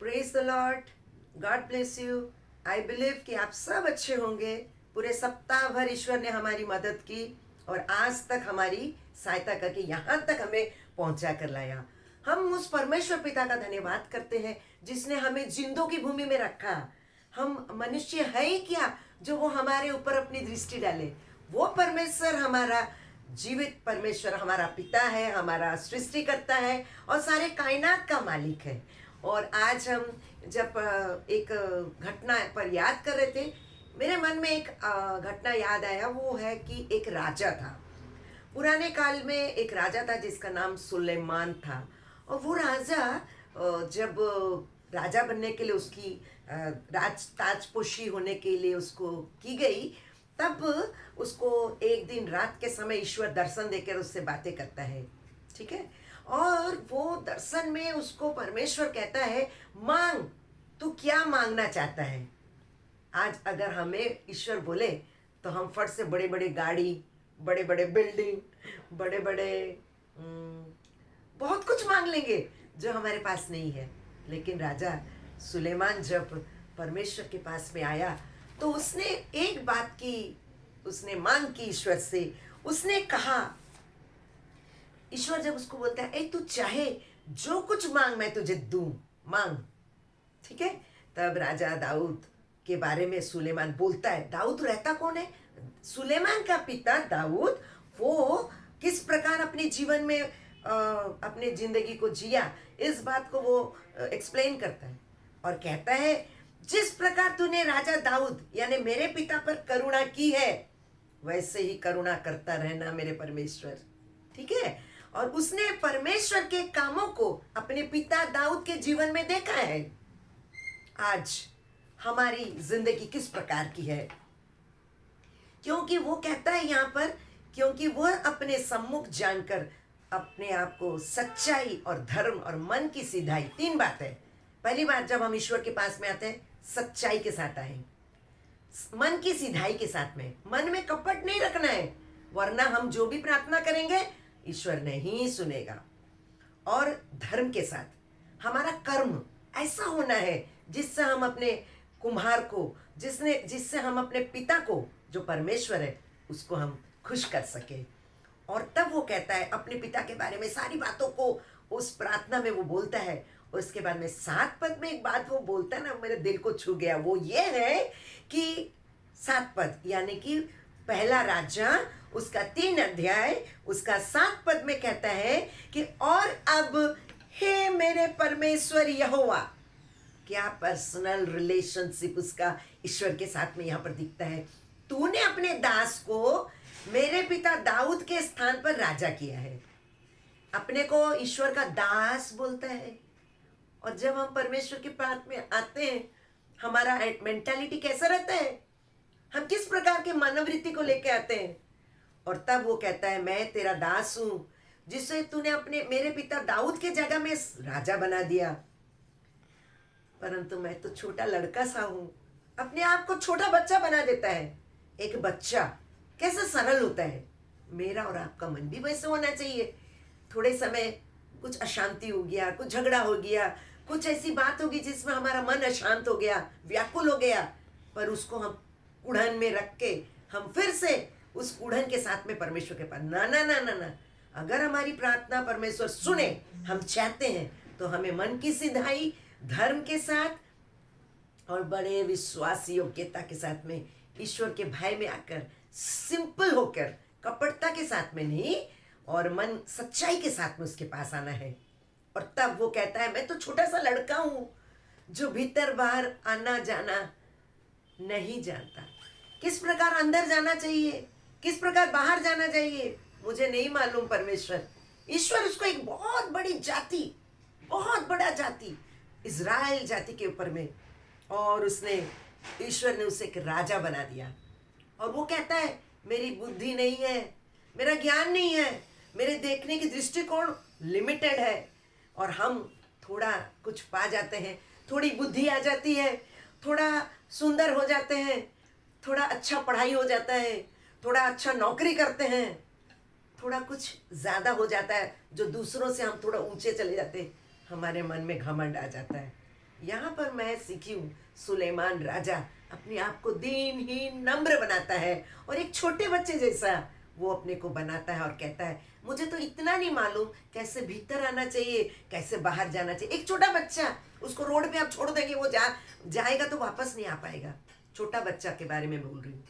Praise the Lord, God bless you. I believe कि आप सब अच्छे होंगे। पूरे सप्ताह भर ईश्वर ने हमारी मदद की और आज तक हमारी सहायता करके यहाँ तक हमें पहुँचा कर लाया। हम उस परमेश्वर पिता का धन्यवाद करते हैं जिसने हमें जिंदों की भूमि में रखा। हम मनुष्य है ही क्या जो वो हमारे ऊपर अपनी दृष्टि डाले। वो परमेश्वर हमारा जीवित परमेश्वर हमारा पिता है, हमारा सृष्टि करता है और सारे कायनात का मालिक है। और आज हम जब एक घटना पर याद कर रहे थे, मेरे मन में एक घटना याद आया। वो है कि एक राजा था। पुराने काल में एक राजा था जिसका नाम सुलेमान था। और वो राजा जब राजा बनने के लिए उसकी ताजपोशी होने के लिए उसको की गई, तब उसको एक दिन रात के समय ईश्वर दर्शन देकर उससे बातें करता है। ठीक है। और वो दर्शन में उसको परमेश्वर कहता है, मांग, तू क्या मांगना चाहता है। आज अगर हमें ईश्वर बोले तो हम फट से बड़े बड़े गाड़ी, बड़े बड़े बिल्डिंग, बड़े बड़े बहुत कुछ मांग लेंगे जो हमारे पास नहीं है। लेकिन राजा सुलेमान जब परमेश्वर के पास में आया तो उसने एक बात की, उसने मांग की ईश्वर से। उसने कहा, ईश्वर जब उसको बोलता है, ए तू चाहे जो कुछ मांग मैं तुझे दूं, मांग। ठीक है। तब राजा दाऊद के बारे में सुलेमान बोलता है। दाऊद रहता कौन है? सुलेमान का पिता दाऊद, वो किस प्रकार अपने जीवन में अपने जिंदगी को जिया, इस बात को वो एक्सप्लेन करता है और कहता है, जिस प्रकार तूने राजा दाऊद यानी मेरे पिता पर करुणा की है, वैसे ही करुणा करता रहना मेरे परमेश्वर। ठीक है। और उसने परमेश्वर के कामों को अपने पिता दाऊद के जीवन में देखा है। आज हमारी जिंदगी किस प्रकार की है, क्योंकि वो कहता है यहाँ पर, क्योंकि वह अपने सम्मुख जानकर अपने आप को सच्चाई और धर्म और मन की सीधाई, तीन बात है। पहली बात, जब हम ईश्वर के पास में आते हैं सच्चाई के साथ आए, मन की सीधाई के साथ में, मन में कपट नहीं रखना है, वरना हम जो भी प्रार्थना करेंगे ईश्वर नहीं सुनेगा। और धर्म के साथ हमारा कर्म ऐसा होना है जिससे हम अपने कुम्हार को, जिससे हम अपने पिता को जो परमेश्वर है उसको हम खुश कर सके। और तब वो कहता है अपने पिता के बारे में सारी बातों को उस प्रार्थना में वो बोलता है। और उसके बाद में 7 पद में एक बात वो बोलता है ना, मेरे दिल को छू गया। वो ये है कि 7 पद यानी कि पहला राजा उसका 3 अध्याय उसका 7 पद में कहता है कि और अब हे मेरे परमेश्वर यहोवा। क्या पर्सनल रिलेशनशिप उसका ईश्वर के साथ में यहाँ पर दिखता है। तूने अपने दास को मेरे पिता दाऊद के स्थान पर राजा किया है। अपने को ईश्वर का दास बोलता है। और जब हम परमेश्वर के पास में आते हैं, हमारा मेंटालिटी कैसा रहता है, हम किस प्रकार के मनोवृत्ति को लेके आते हैं। और तब वो कहता है, मैं तेरा दास हूं जिसे तूने अपने मेरे पिता दाऊद के जगह में राजा बना दिया, परंतु मैं तो छोटा लड़का सा हूं। अपने आप को छोटा बच्चा बना देता है। एक बच्चा कैसे सरल होता है, मेरा और आपका मन भी वैसे होना चाहिए। थोड़े समय कुछ अशांति हो गया, कुछ झगड़ा हो गया, कुछ ऐसी बात होगी जिसमें हमारा मन अशांत हो गया, व्याकुल हो गया, पर उसको हम कुढ़न में रख के हम फिर से उस कुढ़न के साथ में परमेश्वर के पास, ना ना ना ना ना, अगर हमारी प्रार्थना परमेश्वर सुने, हम चाहते हैं, तो हमें मन की सिधाई, धर्म के साथ और बड़े विश्वास योग्यता के साथ में ईश्वर के भय में आकर, सिंपल होकर, कपटता के साथ में नहीं, और मन सच्चाई के साथ में उसके पास आना है। और तब वो कहता है, मैं तो छोटा सा लड़का हूं जो भीतर बाहर आना जाना नहीं जानता। किस प्रकार अंदर जाना चाहिए, किस प्रकार बाहर जाना चाहिए, मुझे नहीं मालूम। परमेश्वर ईश्वर उसको एक बहुत बड़ी जाति, बहुत बड़ा जाति, इज़राइल जाति के ऊपर में, और उसने ईश्वर ने उसे एक राजा बना दिया। और वो कहता है, मेरी बुद्धि नहीं है, मेरा ज्ञान नहीं है, मेरे देखने की दृष्टिकोण लिमिटेड है। और हम थोड़ा कुछ पा जाते हैं, थोड़ी बुद्धि आ जाती है, थोड़ा सुंदर हो जाते हैं, थोड़ा अच्छा पढ़ाई हो जाता है, थोड़ा अच्छा नौकरी करते हैं, थोड़ा कुछ ज़्यादा हो जाता है जो दूसरों से हम थोड़ा ऊंचे चले जाते हैं, हमारे मन में घमंड आ जाता है। यहाँ पर मैं सीखी हूँ, सुलेमान राजा अपने आप को दीनहीन नम्र बनाता है और एक छोटे बच्चे जैसा वो अपने को बनाता है और कहता है मुझे तो इतना नहीं मालूम कैसे भीतर आना चाहिए, कैसे बाहर जाना चाहिए। एक छोटा बच्चा, उसको रोड पे आप छोड़ देंगे, वो जाएगा तो वापस नहीं आ पाएगा। छोटा बच्चा के बारे में बोल रही हूँ।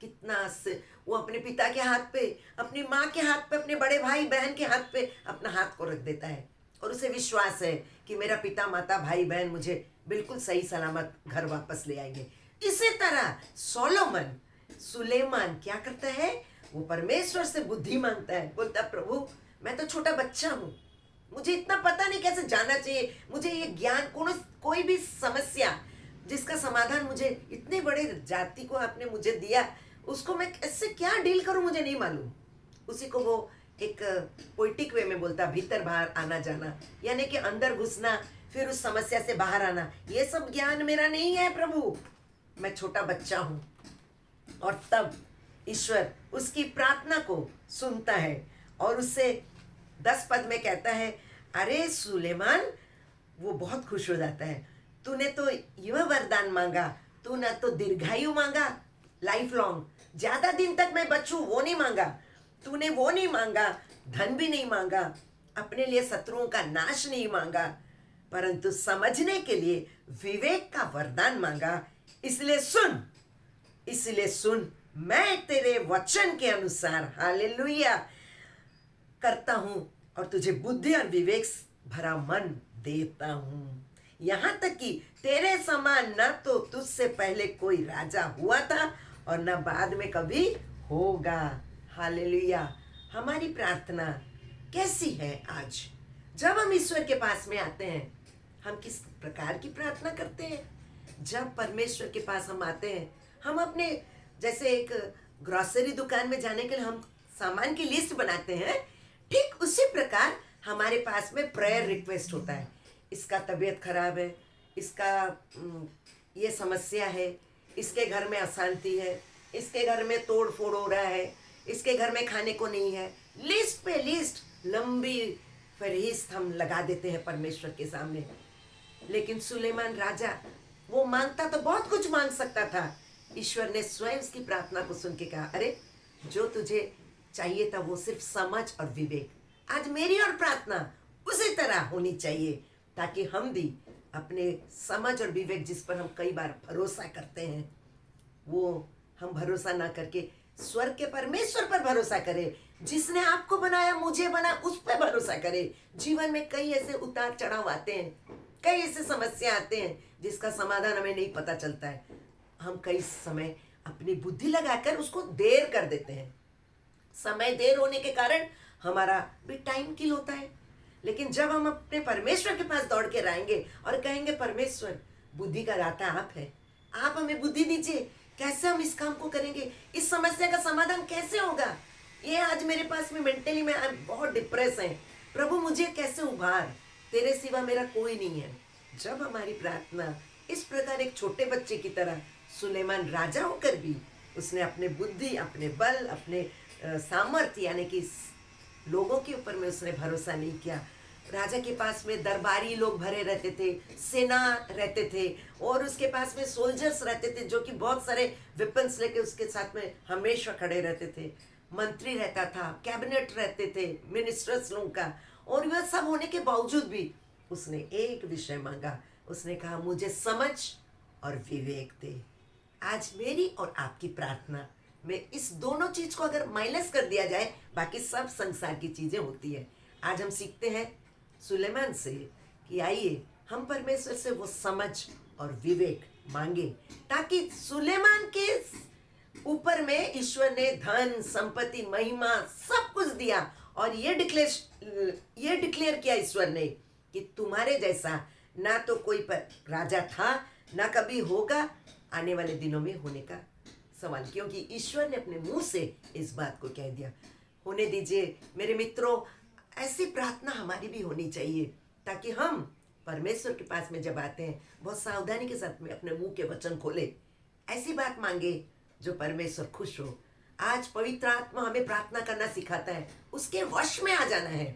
कितना से वो अपने पिता के हाथ पे, अपनी माँ के हाथ पे, अपने बड़े भाई बहन के हाथ पे अपना हाथ को रख देता है और उसे विश्वास है कि मेरा पिता माता भाई बहन मुझे बिल्कुल सही सलामत घर वापस ले आएंगे। इसी तरह सोलोमन, सुलेमान क्या करता है, वो परमेश्वर से बुद्धि मांगता है। बोलता प्रभु मैं तो छोटा बच्चा हूँ, मुझे इतना पता नहीं कैसे जाना चाहिए, मुझे ये ज्ञान, कोई भी समस्या जिसका समाधान मुझे इतने बड़े जाति को आपने मुझे दिया, उसको मैं कैसे क्या डील करूं मुझे नहीं मालूम। उसी को वो एक पोइटिक वे में बोलता, भीतर बाहर आना जाना, यानी कि अंदर घुसना फिर उस समस्या से बाहर आना, ये सब ज्ञान मेरा नहीं है प्रभु, मैं छोटा बच्चा हूँ। और तब ईश्वर उसकी प्रार्थना को सुनता है और उससे 10 पद में कहता है, अरे सुलेमान, वो बहुत खुश हो जाता है, तूने तो यह वरदान मांगा, तू ना तो दीर्घायु मांगा, लाइफ लॉन्ग, ज्यादा दिन तक मैं बचूं, वो नहीं मांगा तूने, वो नहीं मांगा, धन भी नहीं मांगा, अपने लिए शत्रुओं का नाश नहीं मांगा, परंतु समझने के लिए विवेक का वरदान मांगा। इसलिए सुन, मैं तेरे वचन के अनुसार हालेलुया करता हूं और तुझे बुद्धि और विवेक भरा मन देता हूं। यहाँ तक कि तेरे समान न तो तुझसे पहले कोई राजा हुआ था और न बाद में कभी होगा। हालेलुया। हमारी प्रार्थना कैसी है आज? जब हम ईश्वर के पास में आते हैं, हम किस प्रकार की प्रार्थना करते हैं? जब परमेश्वर के पास हम आते हैं, हम अपने, जैसे एक ग्रोसरी दुकान में जाने के लिए हम सामान की लिस्ट बनाते हैं, ठीक उसी प्रकार हमारे पास में प्रेयर रिक्वेस्ट होता है। इसका तबीयत खराब है, इसका ये समस्या है, इसके घर में अशांति है, इसके घर में तोड़ फोड़ हो रहा है, इसके घर में खाने को नहीं है, लिस्ट पे लिस्ट, लंबी फहरिस्त हम लगा देते हैं परमेश्वर के सामने। लेकिन सुलेमान राजा, वो मांगता तो बहुत कुछ मांग सकता था। ईश्वर ने स्वयं उसकी प्रार्थना को सुन के कहा, अरे जो तुझे चाहिए था वो सिर्फ समझ और विवेक। आज मेरी और प्रार्थना उसी तरह होनी चाहिए, ताकि हम भी अपने समझ और विवेक, जिस पर हम कई बार भरोसा करते हैं, वो हम भरोसा ना करके स्वर्ग के परमेश्वर पर भरोसा करें, जिसने आपको बनाया, मुझे बना, उस पर भरोसा करें। जीवन में कई ऐसे उतार चढ़ाव आते हैं, कई ऐसे समस्या आते हैं जिसका समाधान हमें नहीं पता चलता है। हम कई समय अपनी बुद्धि लगाकर उसको देर कर देते हैं। समय देर होने के कारण हमारा भी टाइम किल होता है। लेकिन जब हम अपने परमेश्वर के पास दौड़ के आएंगे और कहेंगे, परमेश्वर बुद्धि का दाता आप है, आप हमें बुद्धि दीजिए, कैसे हम इस काम को करेंगे, इस समस्या का समाधान कैसे होगा, ये आज मेरे पास में मेंटली में बहुत डिप्रेस है, प्रभु मुझे कैसे उभार, तेरे सिवा मेरा कोई नहीं है। जब हमारी प्रार्थना इस प्रकार एक छोटे बच्चे की तरह, सुलेमान राजा होकर भी उसने अपने बुद्धि, अपने बल, अपने सामर्थ्य, यानी कि लोगों के ऊपर में उसने भरोसा नहीं किया। राजा के पास में दरबारी लोग भरे रहते थे, सेना रहते थे, और उसके पास में सोल्जर्स रहते थे जो कि बहुत सारे वेपन्स लेके उसके साथ में हमेशा खड़े रहते थे। मंत्री रहता था, कैबिनेट रहते थे, मिनिस्टर्स लोगों का, और वह सब होने के बावजूद भी उसने एक विषय मांगा। उसने कहा, मुझे समझ और विवेक दे। आज मेरी और आपकी प्रार्थना में इस दोनों चीज को अगर माइनस कर दिया जाए, बाकी सब संसार की चीजें होती है। आज हम सीखते हैं सुलेमान से कि आइए हम परमेश्वर से वो समझ और विवेक मांगे, ताकि सुलेमान के ऊपर में ईश्वर ने धन, संपत्ति, महिमा सब कुछ दिया, और ये डिक्लेयर किया ईश्वर ने कि तुम्हारे जैसा ना तो कोई राजा था, ना कभी होगा, आने वाले दिनों में होने का सवाल, क्योंकि ईश्वर ने अपने मुंह से इस बात को कह दिया। होने दीजिए मेरे मित्रों, ऐसी प्रार्थना हमारी भी होनी चाहिए, ताकि हम परमेश्वर के पास में जब आते हैं, बहुत सावधानी के साथ में अपने मुंह के वचन खोले, ऐसी बात मांगे जो परमेश्वर खुश हो। आज पवित्र आत्मा हमें प्रार्थना करना सिखाता है, उसके वश में आ जाना है।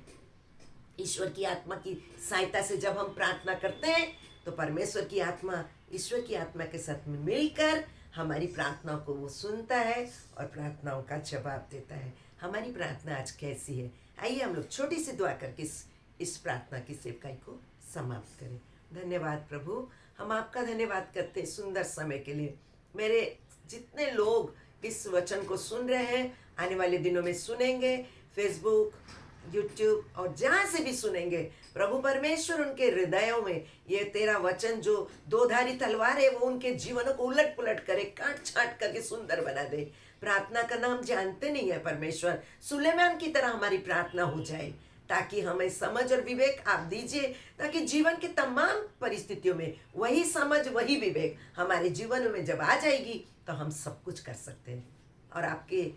ईश्वर की आत्मा की सहायता से जब हम प्रार्थना करते हैं, तो परमेश्वर की आत्मा ईश्वर की आत्मा के साथ में मिलकर हमारी प्रार्थनाओं को वो सुनता है और प्रार्थनाओं का जवाब देता है। हमारी प्रार्थना आज कैसी है? आइए हम लोग छोटी सी दुआ करके इस प्रार्थना की सेवकाई को समाप्त करें। धन्यवाद प्रभु, हम आपका धन्यवाद करते हैं सुंदर समय के लिए। मेरे जितने लोग इस वचन को सुन रहे हैं, आने वाले दिनों में सुनेंगे, फेसबुक, यूट्यूब और जहाँ से भी सुनेंगे, प्रभु परमेश्वर उनके हृदयों में ये तेरा वचन जो दो धारी तलवार है वो उनके जीवनों को उलट पुलट करे, काट छाट करके सुंदर बना दे। प्रार्थना करना हम जानते नहीं है परमेश्वर, सुलेमान की तरह हमारी प्रार्थना हो जाए, ताकि हमें समझ और विवेक आप दीजिए, ताकि जीवन के तमाम परिस्थितियों में वही समझ वही विवेक हमारे जीवन में जब आ जाएगी तो हम सब कुछ कर सकते हैं और आपके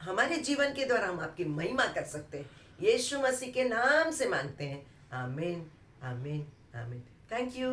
हमारे जीवन के द्वारा हम आपकी महिमा कर सकते हैं। यीशु मसीह के नाम से मांगते हैं, आमीन, आमीन, आमीन। Thank you.